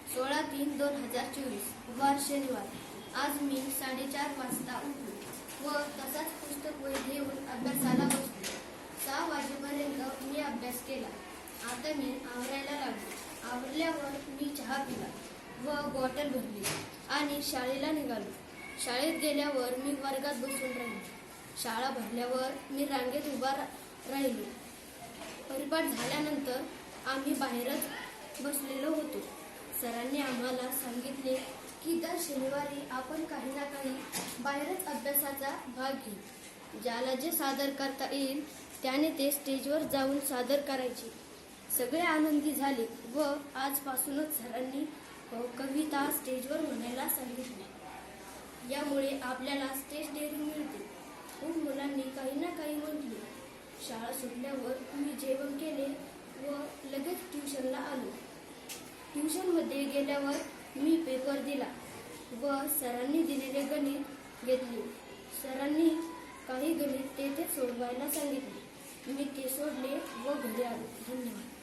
16/3/2024 वार शनिवार। आज मी 4:30 वाजता उठलो व तसाच पुस्तक वही घेऊन अभ्यासाला बसलो। 6 वाजेपर्यंत मी अभ्यास केला। आता मी आवरायला लागलो। आवरल्यावर मी चहा पिला व बॉटल भरली आणि शाळेला निघालो। शाळेत गेल्यावर मी वर्गात बसून राहिलो। शाळा भरल्यावर मी रांगेत उभा राहिलो। परिपाठ झाल्यानंतर आम्ही बाहेरच बसलेलो होतो। सरांनी आम्हाला सांगितले की दर शनिवारी आपण काही ना काही बाहेरच अभ्यासाचा भाग घेऊ। ज्याला जे सादर करता येईल त्याने ते स्टेजवर जाऊन सादर करायचे। सगळे आनंदी झाले व आजपासूनच सरांनी कविता स्टेजवर म्हणायला सांगितली। यामुळे आपल्याला स्टेज डेअरिंग मिळते। खूप मुलांनी काही ना काही म्हटले। शाळा सुटल्यावर मी जेवण केले व लगेच ट्युशनला आलो। ट्युशनमध्ये गेल्यावर मी पेपर दिला व सरांनी दिलेले गणित घेतले। सरांनी काही गणित तेथे सोडवायला सांगितले। मी ते सोडले व घरी आलो। धन्यवाद।